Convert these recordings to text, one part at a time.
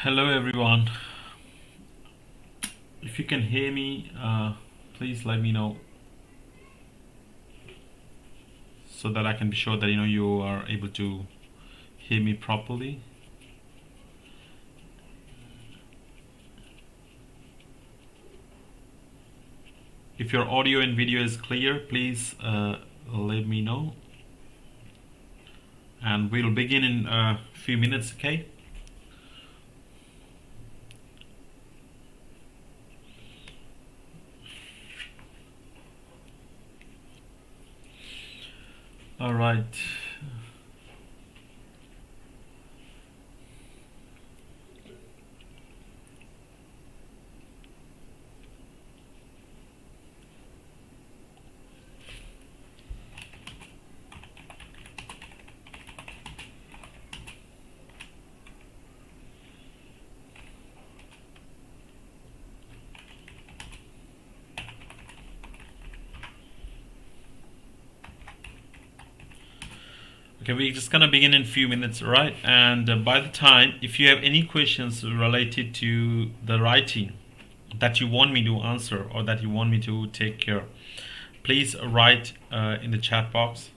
Hello everyone. If you can hear me, please let me know so that I can be sure that you are able to hear me properly. If your audio and video is clear, please let me know. And we'll begin in a few minutes, okay? All right. Okay, we're just gonna begin in a few minutes, right? And by the time, if you have any questions related to the writing that you want me to answer or that you want me to take care, please write in the chat box.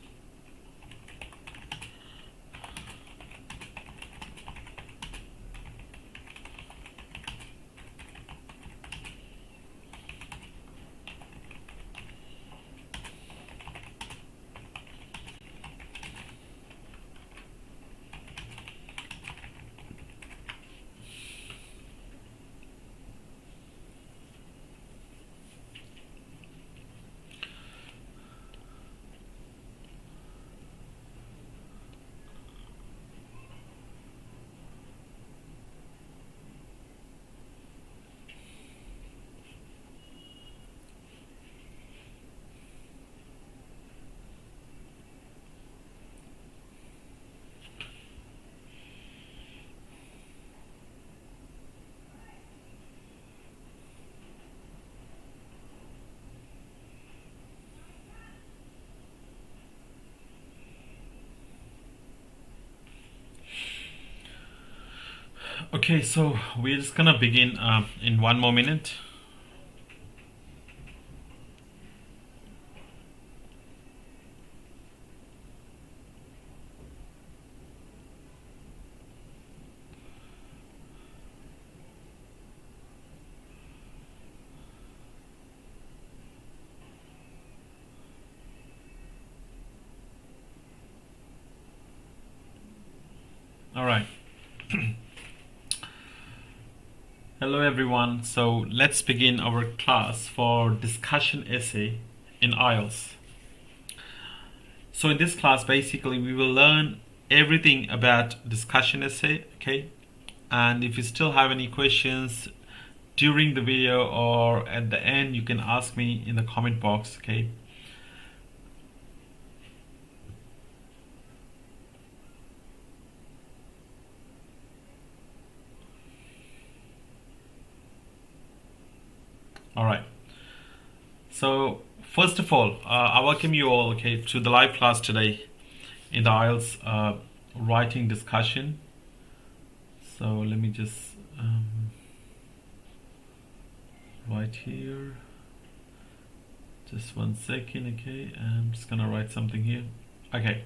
Okay, so we're just gonna begin in one more minute. All right. Hello everyone. So let's begin our class for discussion essay in Ielts. So in this class, basically, we will learn everything about discussion essay, okay? And if you still have any questions during the video or at the end, you can ask me in the comment box, okay? All right. So first of all, I welcome you all, okay, to the live class today in the Ielts writing discussion. So let me just write here. Just 1 second, okay. I'm just gonna write something here. Okay.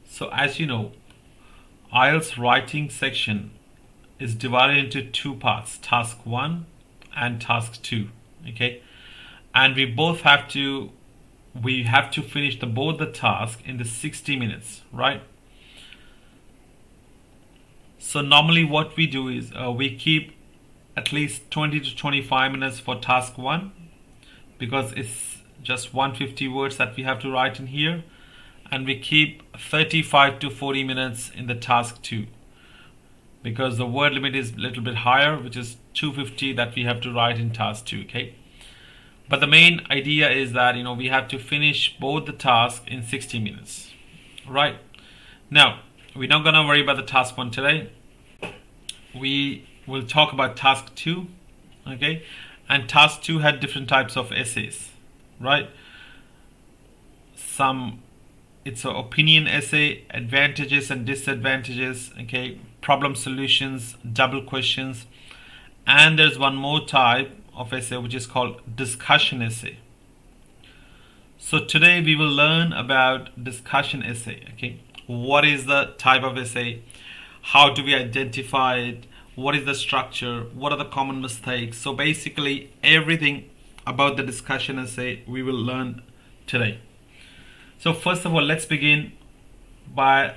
So as you know, Ielts writing section is divided into two parts, task 1 and task 2, okay? And we have to finish both the task in the 60 minutes, right? So normally what we do is we keep at least 20 to 25 minutes for task 1 because it's just 150 words that we have to write in here, and we keep 35 to 40 minutes in the task 2 because the word limit is a little bit higher, which is 250 that we have to write in task 2, okay? But the main idea is that we have to finish both the tasks in 60 minutes, right? Now, we're not gonna worry about the task 1 today. We will talk about task 2, okay? And task 2 had different types of essays, right? Some it's an opinion essay, advantages and disadvantages, okay, problem solutions, double questions, and there's one more type of essay which is called discussion essay. So today we will learn about discussion essay. Okay, what is the type of essay, how do we identify it, what is the structure, what are the common mistakes. So basically everything about the discussion essay we will learn today. So first of all, let's begin by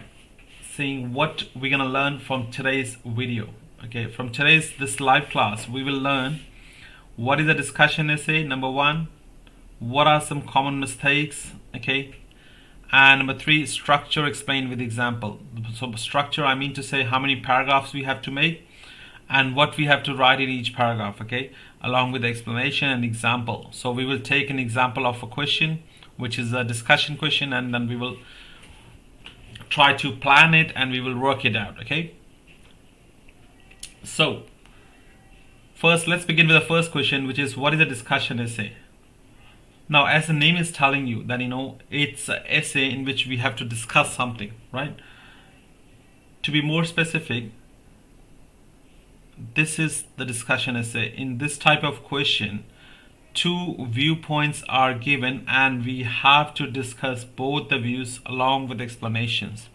seeing what we're gonna learn from today's video. Okay, from this live class, we will learn what is a discussion essay, number one, what are some common mistakes, okay, and number three, structure explained with example. So structure, I mean to say how many paragraphs we have to make and what we have to write in each paragraph, okay, along with the explanation and example. So we will take an example of a question which is a discussion question, and then we will try to plan it and we will work it out. Okay, so first let's begin with the first question, which is what is a discussion essay. Now, as the name is telling you that it's an essay in which we have to discuss something, right? To be more specific, this is the discussion essay. In this type of question, two viewpoints are given and we have to discuss both the views along with explanations.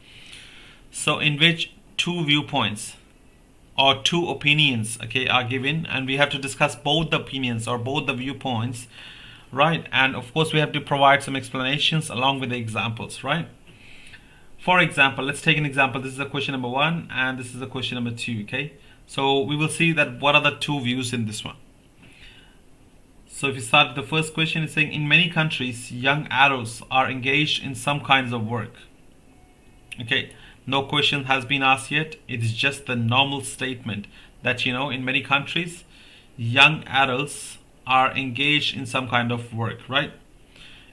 So in which two viewpoints or two opinions, okay, are given, and we have to discuss both the opinions or both the viewpoints, right? And of course we have to provide some explanations along with the examples, right? For example, let's take an example. This is a question number one and this is a question number two. Okay, so we will see that what are the two views in this one. So if you start with the first question, it's saying in many countries young adults are engaged in some kinds of work. Okay, no question has been asked yet. It is just the normal statement that in many countries young adults are engaged in some kind of work, right?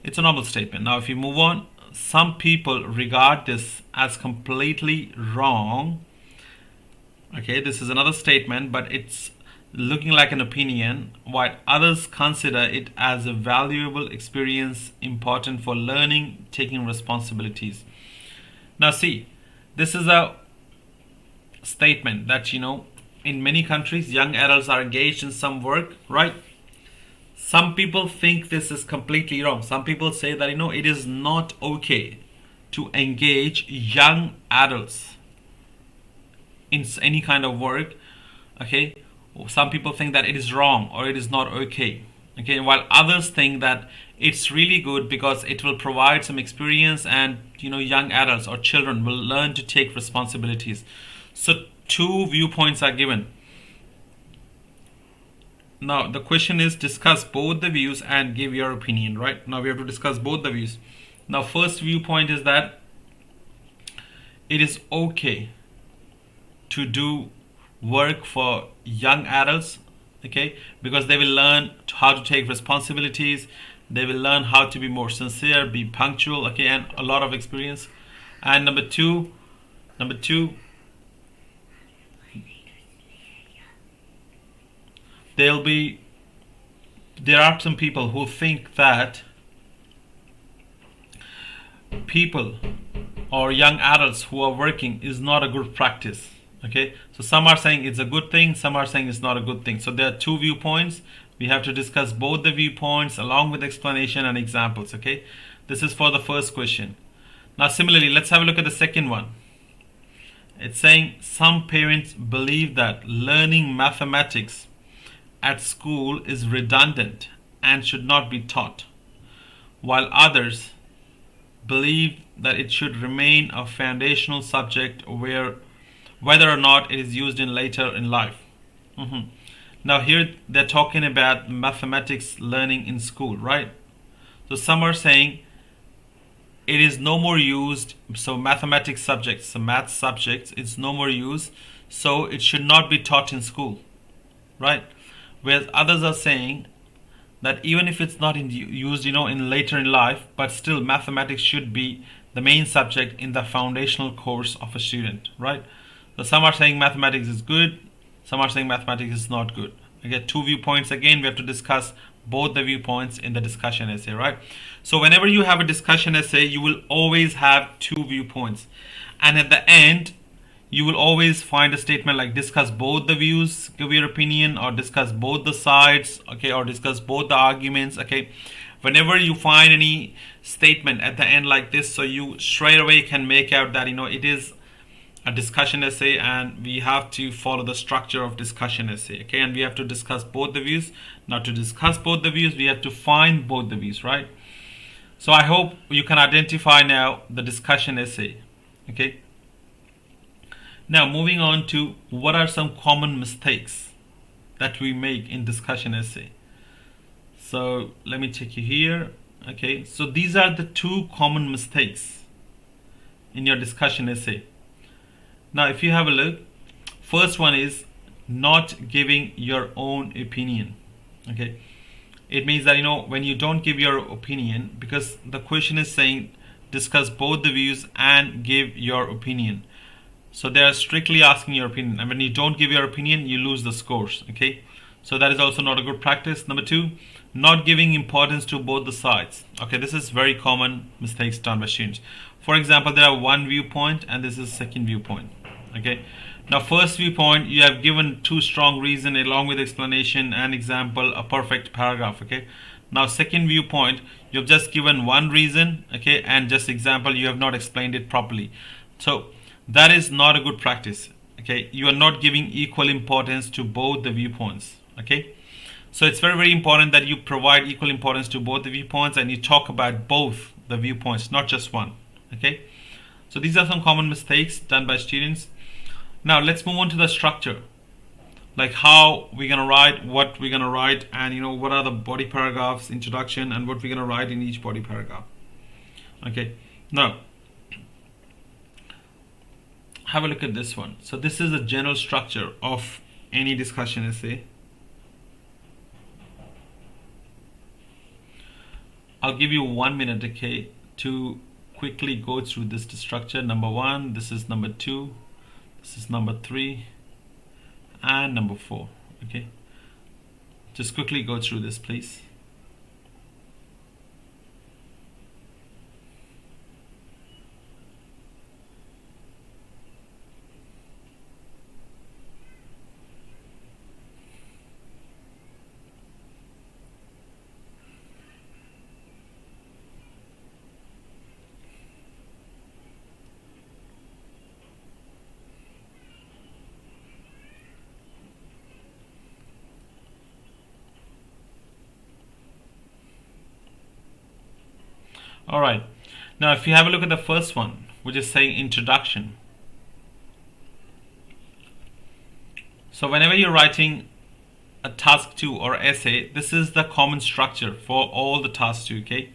It's a normal statement. Now if you move on, some people regard this as completely wrong. Okay, this is another statement, but it's looking like an opinion, while others consider it as a valuable experience important for learning, taking responsibilities. Now see, this is a statement that in many countries young adults are engaged in some work, right? Some people think this is completely wrong. Some people say that it is not okay to engage young adults in any kind of work. Okay, some people think that it is wrong or it is not okay. Okay, while others think that it's really good because it will provide some experience and young adults or children will learn to take responsibilities. So two viewpoints are given. Now the question is discuss both the views and give your opinion, right? Now we have to discuss both the views. Now first viewpoint is that it is okay to do work for young adults, okay, because they will learn how to take responsibilities, they will learn how to be more sincere, be punctual, okay, and a lot of experience. And number two, there are some people who think that people or young adults who are working is not a good practice. Okay, so some are saying it's a good thing, some are saying it's not a good thing. So there are two viewpoints. We have to discuss both the viewpoints along with explanation and examples. Okay, this is for the first question. Now similarly, let's have a look at the second one. It's saying some parents believe that learning mathematics at school is redundant and should not be taught, while others believe that it should remain a foundational subject whether or not it is used later in life. Now here they're talking about mathematics learning in school, right? So some are saying it is no more used, so mathematics subjects, the math subjects, it's no more used, so it should not be taught in school, right? Whereas others are saying that even if it's not used in later in life, but still mathematics should be the main subject in the foundational course of a student, right? So some are saying mathematics is good, some are saying mathematics is not good. Again, two viewpoints. Again, we have to discuss both the viewpoints in the discussion essay, right? So whenever you have a discussion essay, you will always have two viewpoints, and at the end you will always find a statement like discuss both the views, give your opinion, or discuss both the sides, okay, or discuss both the arguments, okay. Whenever you find any statement at the end like this, so you straight away can make out that it is a discussion essay, and we have to follow the structure of discussion essay, okay, and we have to discuss both the views. Now to discuss both the views, we have to find both the views, right? So I hope you can identify now the discussion essay, okay. Now moving on to what are some common mistakes that we make in discussion essay. So let me check you here, okay. So these are the two common mistakes in your discussion essay. Now if you have a look, first one is not giving your own opinion, okay. It means that when you don't give your opinion, because the question is saying discuss both the views and give your opinion, so they are strictly asking your opinion, and when you don't give your opinion, you lose the scores, okay. So that is also not a good practice. Number two, not giving importance to both the sides, okay. This is very common mistakes done by students. For example, there are one viewpoint and this is second viewpoint, okay. Now first viewpoint, you have given two strong reasons along with explanation and example, a perfect paragraph, okay. Now second viewpoint, you have just given one reason, okay, and just example, you have not explained it properly. So that is not a good practice, okay. You are not giving equal importance to both the viewpoints, okay. So it's very, very important that you provide equal importance to both the viewpoints and you talk about both the viewpoints, not just one, okay. So these are some common mistakes done by students. Now let's move on to the structure, like how we're gonna write, what we're gonna write, and what are the body paragraphs, introduction, and what we're gonna write in each body paragraph, okay. Now have a look at this one. So this is a general structure of any discussion essay. I'll give you 1 minute, okay, to quickly go through this structure. Number one, this is number two, this is number three, and number four, okay. Just quickly go through this, please. All right, now if you have a look at the first one, which is saying introduction. So whenever you're writing a task 2 or essay, this is the common structure for all the task 2, okay.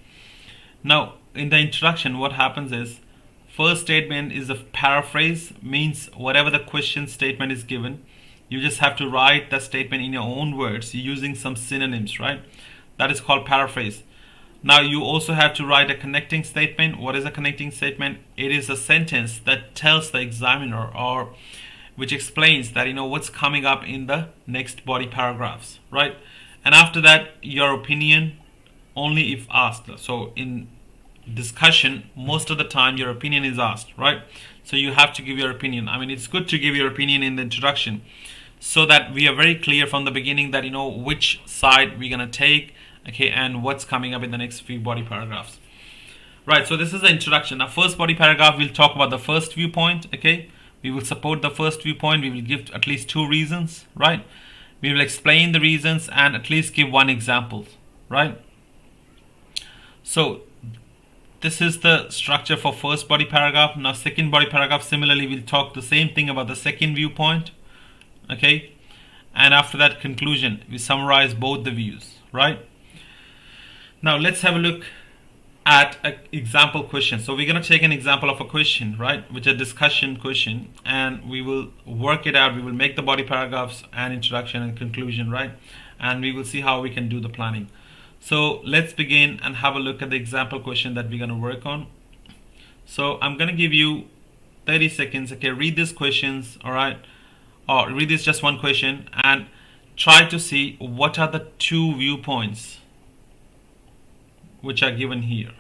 Now in the introduction, what happens is first statement is a paraphrase, means whatever the question statement is given, you just have to write the statement in your own words using some synonyms, right? That is called paraphrase. Now you also have to write a connecting statement. What is a connecting statement? It is a sentence that tells the examiner or which explains that what's coming up in the next body paragraphs, right? And after that, your opinion only if asked. So in discussion, most of the time your opinion is asked, right? So you have to give your opinion. It's good to give your opinion in the introduction so that we are very clear from the beginning that which side we're gonna take, okay, and what's coming up in the next few body paragraphs, right? So this is the introduction. Now first body paragraph, we'll talk about the first viewpoint, okay. We will support the first viewpoint. We will give at least two reasons, right? We will explain the reasons and at least give one example, right? So this is the structure for first body paragraph. Now second body paragraph, similarly, we'll talk the same thing about the second viewpoint, okay, and after that conclusion, we summarize both the views, right? Now let's have a look at an example question. So we're going to take an example of a question, right, which is a discussion question, and we will work it out. We will make the body paragraphs and introduction and conclusion, right, and we will see how we can do the planning. So let's begin and have a look at the example question that we're going to work on. So I'm going to give you 30 seconds, okay. Read these questions, all right, or read this just one question and try to see what are the two viewpoints which are given here.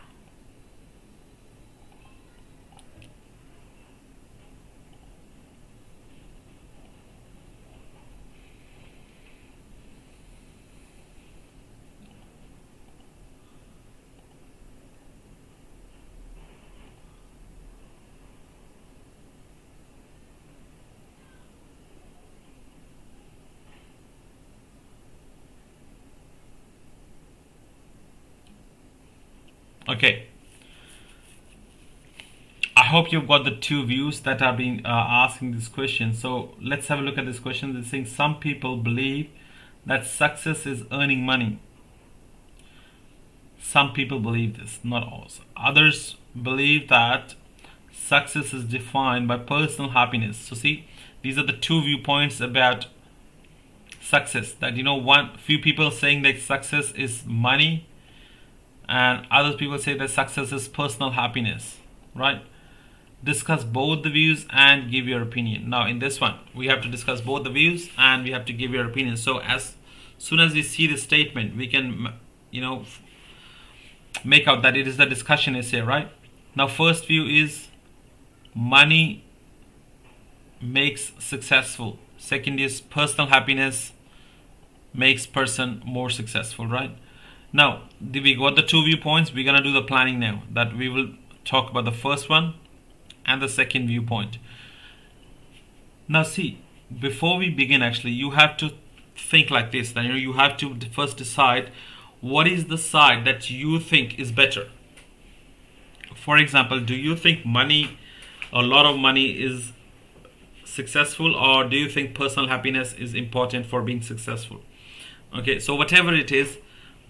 Okay, I hope you've got the two views that are being asking this question. So let's have a look at this question. It's saying some people believe that success is earning money. Some people believe this, not all. Others believe that success is defined by personal happiness. So see, these are the two viewpoints about success. That few people saying that success is money, and other people say that success is personal happiness, right? Discuss both the views and give your opinion. Now in this one, we have to discuss both the views and we have to give your opinion. So as soon as we see the statement, we can, make out that it is the discussion essay, right? Now first view is money makes successful. Second is personal happiness makes person more successful, right? Now we got the two viewpoints. We're gonna do the planning now. That we will talk about the first one and the second viewpoint. Now see, before we begin, actually you have to think like this. Then you have to first decide what is the side that you think is better. For example, do you think money, a lot of money, is successful, or do you think personal happiness is important for being successful? Okay, so whatever it is,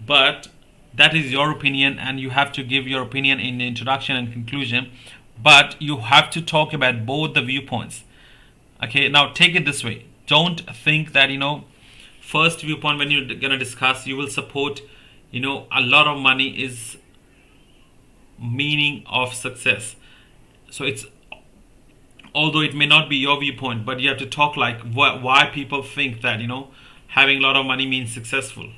but that is your opinion and you have to give your opinion in the introduction and conclusion, but you have to talk about both the viewpoints. Okay, now take it this way. Don't think that first viewpoint, when you're gonna discuss, you will support a lot of money is meaning of success. So it's, although it may not be your viewpoint, but you have to talk like why people think that having a lot of money means successful.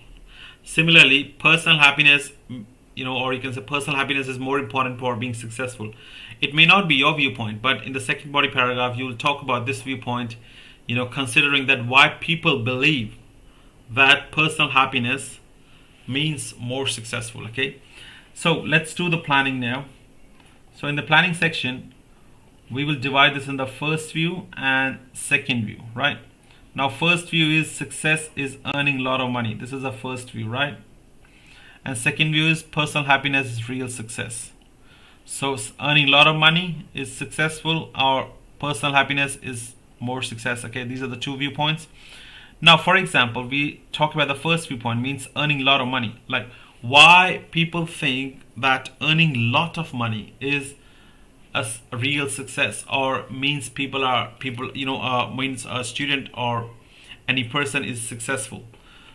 Similarly, personal happiness, or you can say personal happiness is more important for being successful. It may not be your viewpoint, but in the second body paragraph, you will talk about this viewpoint, considering that why people believe that personal happiness means more successful. Okay, so let's do the planning now. So in the planning section, we will divide this in the first view and second view, right? Now first view is success is earning a lot of money. This is the first view, right? And second view is personal happiness is real success. So earning a lot of money is successful, or personal happiness is more success. Okay, these are the two viewpoints. Now for example, we talk about the first viewpoint, means earning a lot of money. Like why people think that earning a lot of money is a real success, or means means a student or any person is successful.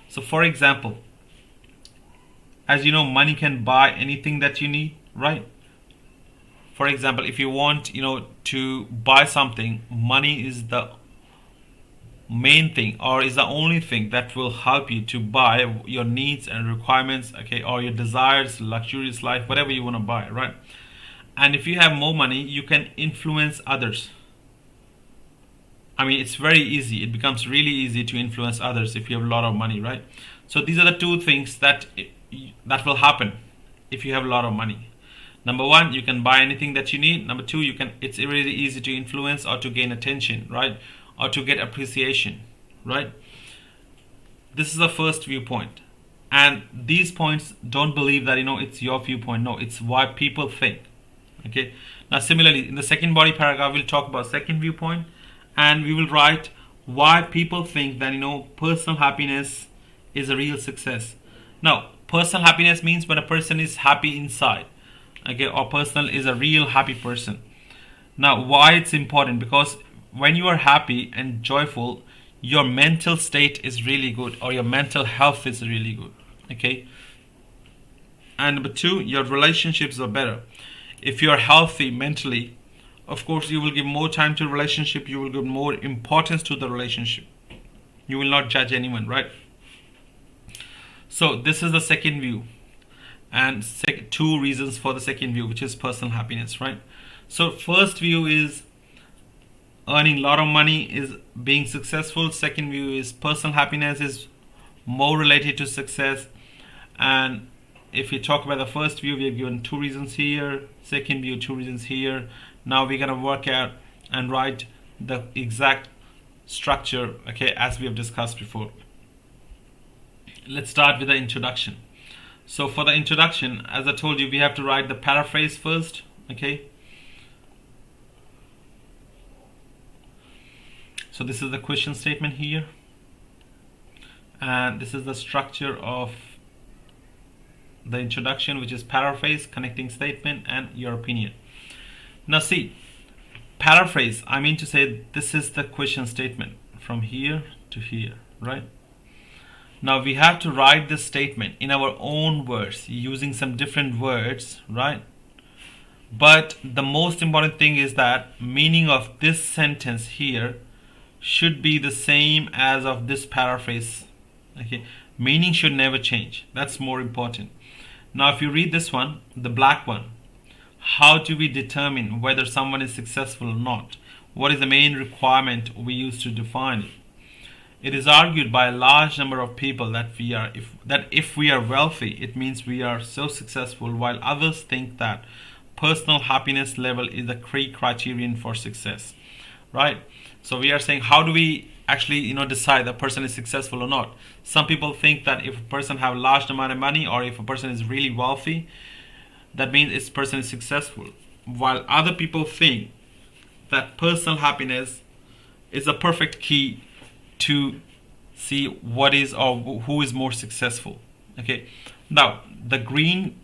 So for example, as you know, money can buy anything that you need, right? For example, if you want to buy something, money is the main thing, or is the only thing that will help you to buy your needs and requirements, okay, or your desires, luxurious life, whatever you want to buy, right? And if you have more money, you can influence others. I mean, it's very easy. It becomes really easy to influence others if you have a lot of money, right? So these are the two things that will happen if you have a lot of money. Number one, you can buy anything that you need. Number two, it's really easy to influence or to gain attention, right? Or to get appreciation, right? This is the first viewpoint. And these points, don't believe that it's your viewpoint. No, it's what people think. Okay, now similarly in the second body paragraph, we'll talk about second viewpoint, and we will write why people think that personal happiness is a real success. Now personal happiness means when a person is happy inside, okay, or personal is a real happy person. Now why it's important, because when you are happy and joyful, your mental state is really good, or your mental health is really good. Okay, and number two, your relationships are better. If you're healthy mentally, of course you will give more time to the relationship, you will give more importance to the relationship, you will not judge anyone, right? So this is the second view. and two reasons for the second view, which is personal happiness, right? So first view is earning a lot of money is being successful. Second view is personal happiness is more related to success. And if we talk about the first view, we have given two reasons here. Second view, two reasons here. Now we're gonna work out and write the exact structure, okay, as we have discussed before. Let's start with the introduction. So for the introduction, as I told you, we have to write the paraphrase first, okay? So this is the question statement here, and this is the structure of the introduction, which is paraphrase, connecting statement, and your opinion. Now see, paraphrase, I mean to say this is the question statement from here to here, right? Now we have to write this statement in our own words using some different words, right? But the most important thing is that meaning of this sentence here should be the same as of this paraphrase, okay? Meaning should never change. That's more important. Now if you read this one, the black one, how do we determine whether someone is successful or not? What is the main requirement we use to define it? It is argued by a large number of people that if we are wealthy, it means we are so successful, while others think that personal happiness level is the key criterion for success, right? So we are saying, how do we actually decide a person is successful or not? Some people think that if a person have a large amount of money, or if a person is really wealthy, that means this person is successful, while other people think that personal happiness is a perfect key to see what is or who is more successful, okay? Now the green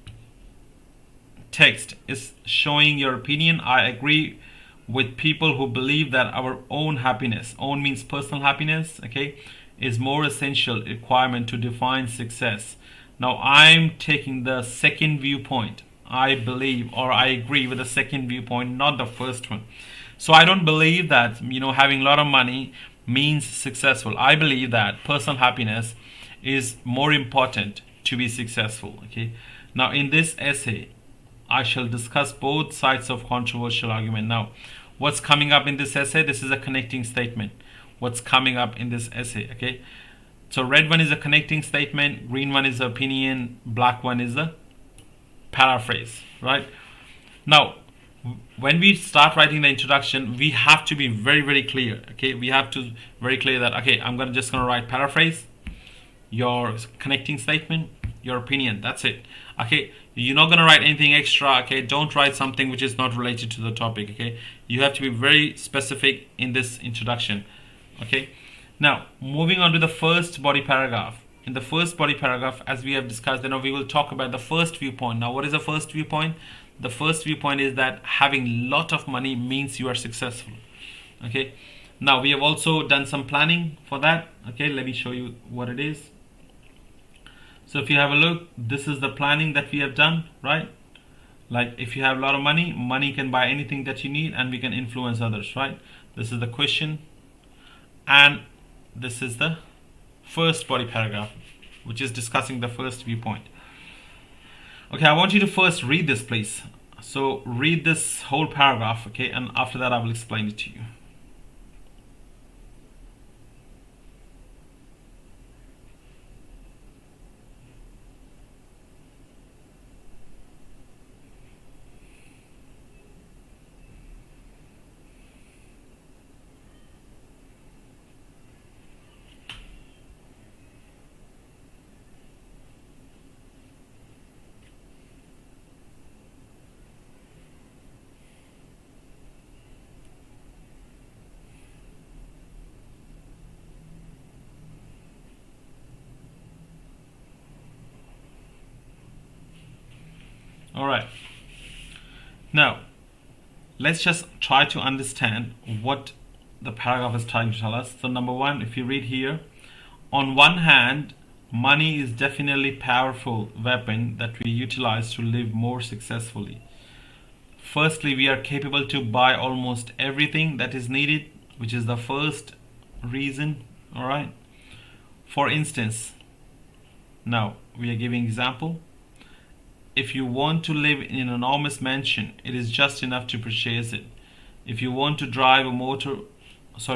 text is showing your opinion. I agree with people who believe that our own happiness, own means personal happiness, okay, is more essential requirement to define success. Now I'm taking the second viewpoint. I believe, or I agree with the second viewpoint, not the first one. So I don't believe that having a lot of money means successful. I believe that personal happiness is more important to be successful, okay? Now in this essay I shall discuss both sides of controversial argument. Now what's coming up in this essay, this is a connecting statement. What's coming up in this essay, okay? So red one is a connecting statement, green one is opinion, black one is a paraphrase, right? Now when we start writing the introduction, we have to be very, very clear, okay? We have to very clear that, okay, I'm just gonna write paraphrase, your connecting statement, your opinion, that's it, okay? You're not gonna write anything extra, okay? Don't write something which is not related to the topic, okay? You have to be very specific in this introduction, okay? Now moving on to the first body paragraph. In the first body paragraph, as we have discussed, we will talk about the first viewpoint. Now what is the first viewpoint? The first viewpoint is that having a lot of money means you are successful, okay? Now we have also done some planning for that, okay? Let me show you what it is. So if you have a look, this is the planning that we have done, right? Like if you have a lot of money, money can buy anything that you need, and we can influence others, right? This is the question, and this is the first body paragraph, which is discussing the first viewpoint. Okay, I want you to first read this, please. So read this whole paragraph, okay, and after that I will explain it to you. All right. Now, let's just try to understand what the paragraph is trying to tell us. So number one, if you read here, on one hand, money is definitely a powerful weapon that we utilize to live more successfully. Firstly, we are capable to buy almost everything that is needed, which is the first reason, all right? For instance, now we are giving example. if you want to live in an enormous mansion, it is just enough to purchase it. If you want to drive a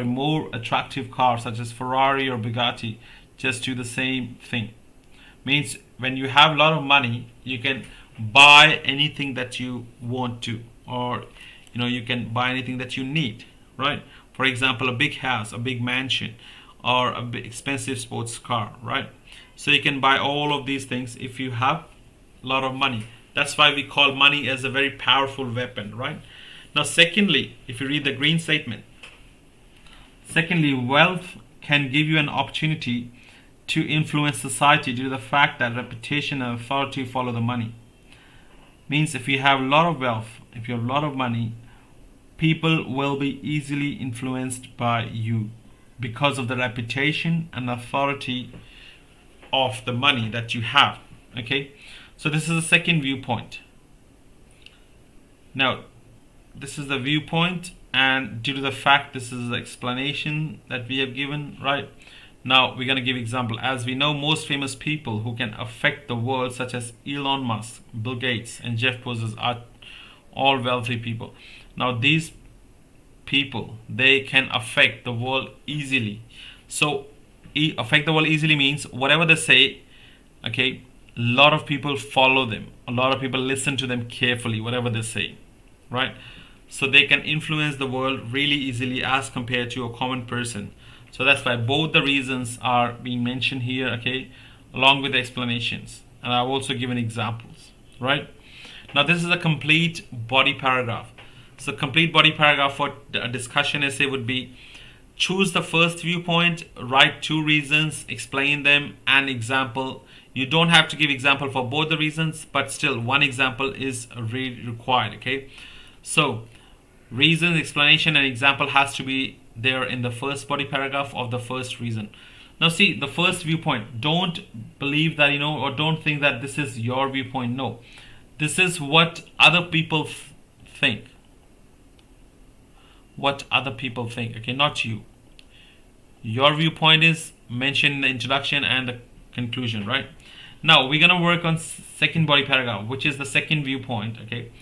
more attractive car such as Ferrari or Bugatti, just do the same thing. Means when you have a lot of money, you can buy anything that you want to, or you can buy anything that you need, right? For example, a big house, a big mansion, or a big expensive sports car, right? So you can buy all of these things if you have a lot of money. That's why we call money as a very powerful weapon, right? Now, secondly, if you read the green statement, secondly, wealth can give you an opportunity to influence society due to the fact that reputation and authority follow the money. Means if you have a lot of wealth, if you have a lot of money, people will be easily influenced by you because of the reputation and authority of the money that you have. Okay, so this is the second viewpoint. Now, this is the viewpoint, and due to the fact this is the explanation that we have given, right? Now we're going to give example. As we know, most famous people who can affect the world, such as Elon Musk, Bill Gates, and Jeff Bezos, are all wealthy people. Now these people, they can affect the world easily. So affect the world easily means whatever they say, okay, a lot of people follow them, a lot of people listen to them carefully, whatever they say, right? So they can influence the world really easily as compared to a common person. So that's why both the reasons are being mentioned here, okay, along with the explanations. And I've also given examples, right? Now this is a complete body paragraph. So complete body paragraph for a discussion essay would be: choose the first viewpoint, write 2 reasons, explain them, and example. You don't have to give example for both the reasons, but still one example is required, okay? So reason, explanation, and example has to be there in the first body paragraph of the first reason. Now see, the first viewpoint, don't believe that, or don't think that this is your viewpoint. No, this is what other people think. What other people think, okay, not you. Your viewpoint is mentioned in the introduction and the conclusion, right? Now we're going to work on second body paragraph, which is the second viewpoint, okay?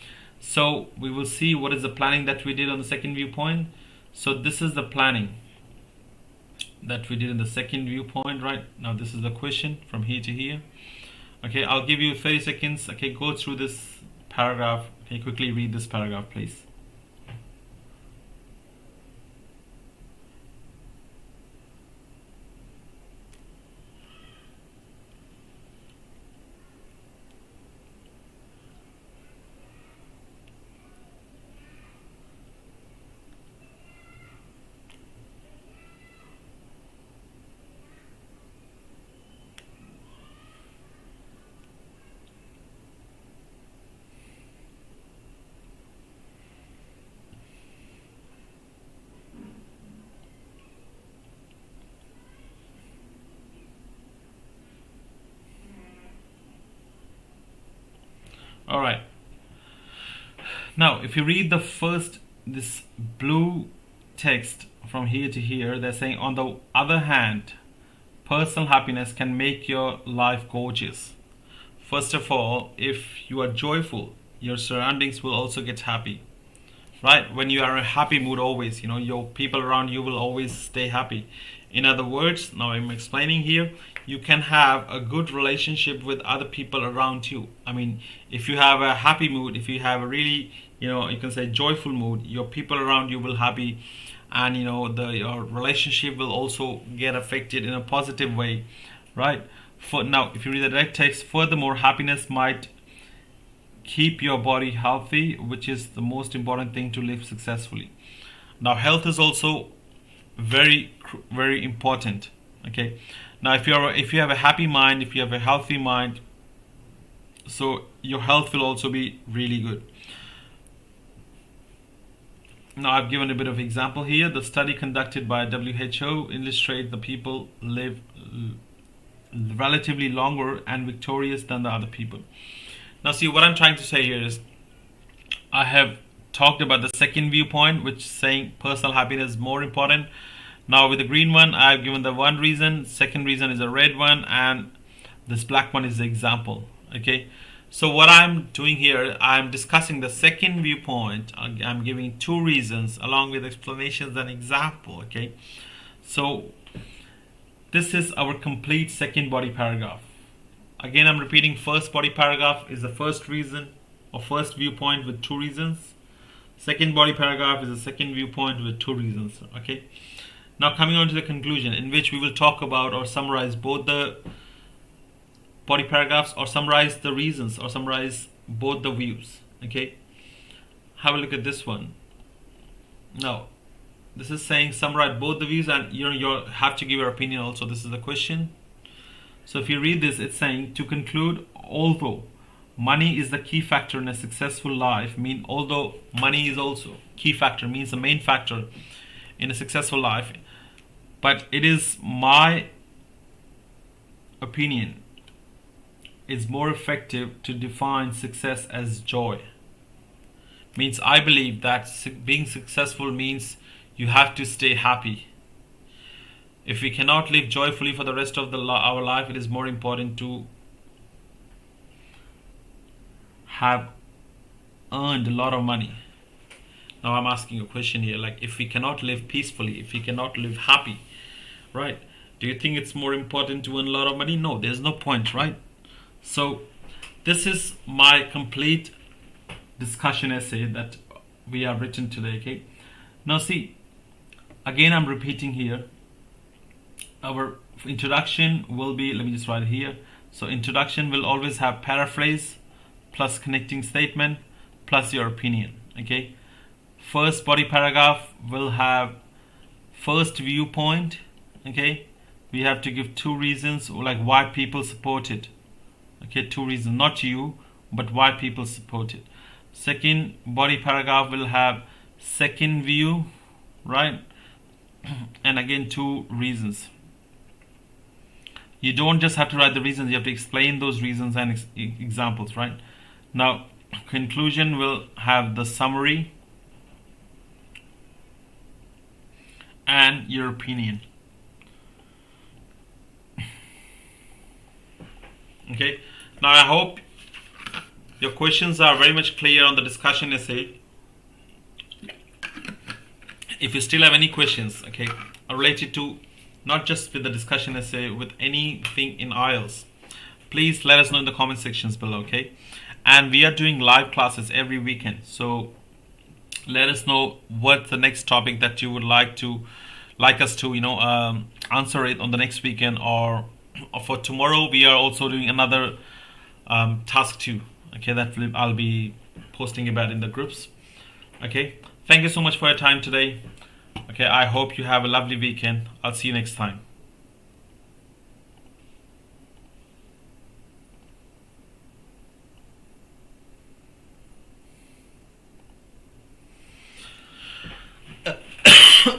So we will see what is the planning that we did on the second viewpoint. So this is the planning that we did in the second viewpoint, right? Now this is the question from here to here. Okay, I'll give you 30 seconds. Okay, go through this paragraph. Okay, quickly read this paragraph, please. All right. Now, if you read this blue text from here to here, they're saying, on the other hand, personal happiness can make your life gorgeous. First of all, if you are joyful, your surroundings will also get happy. Right? When you are in a happy mood always, your people around you will always stay happy. In other words, now I'm explaining here, you can have a good relationship with other people around you. I mean, if you have a happy mood, if you have a really, you can say joyful mood, your people around you will happy, and your relationship will also get affected in a positive way, right? Now, if you read the direct text, furthermore, happiness might keep your body healthy, which is the most important thing to live successfully. Now, health is also very, very important. Okay. Now, if you have a happy mind, if you have a healthy mind, so your health will also be really good. Now, I've given a bit of example here. The study conducted by WHO illustrates the people live relatively longer and victorious than the other people. Now, see, what I'm trying to say here is, I have talked about the second viewpoint, which is saying personal happiness is more important. Now, with the green one, I've given the one reason. Second reason is a red one, and this black one is the example. Okay, So what I'm doing here, I'm discussing the second viewpoint. I'm giving two reasons along with explanations and example. Okay, so this is our complete second body paragraph. Again, I'm repeating, first body paragraph is the first reason or first viewpoint with two reasons. Second body paragraph is the second viewpoint with two reasons. Okay, now coming on to the conclusion, in which we will talk about or summarize both the body paragraphs, or summarize the reasons, or summarize both the views. Okay, have a look at this one. Now this is saying summarize both the views, and you have to give your opinion also. This is the question. So if you read this, it's saying, to conclude, although money is the key factor in a successful life, although money is also key factor, means the main factor in a successful life, but it is my opinion, is more effective to define success as joy. Means I believe that being successful means you have to stay happy. If we cannot live joyfully for the rest of our life, it is more important to have earned a lot of money. Now I'm asking a question here, like, if we cannot live peacefully, if we cannot live happy, right? Do you think it's more important to earn a lot of money? No, there's no point, right? So this is my complete discussion essay that we have written today. Okay, now see, again I'm repeating here, our introduction will be, let me just write it here. So introduction will always have paraphrase plus connecting statement plus your opinion. Okay, first body paragraph will have first viewpoint. Okay, we have to give two reasons, like why people support it. Okay, two reasons, not you, but why people support it. Second body paragraph will have second view, right? And again, two reasons. You don't just have to write the reasons, you have to explain those reasons and examples, right? Now, conclusion will have the summary and your opinion. Okay, now I hope your questions are very much clear on the discussion essay. If you still have any questions, okay, related to not just with the discussion essay, with anything in Ielts, please let us know in the comment sections below. Okay, and we are doing live classes every weekend, so let us know what the next topic that you would like us to answer it on the next weekend, or for tomorrow. We are also doing another task 2. Okay, that I'll be posting about in the groups. Okay, thank you so much for your time today. Okay, I hope you have a lovely weekend. I'll see you next time.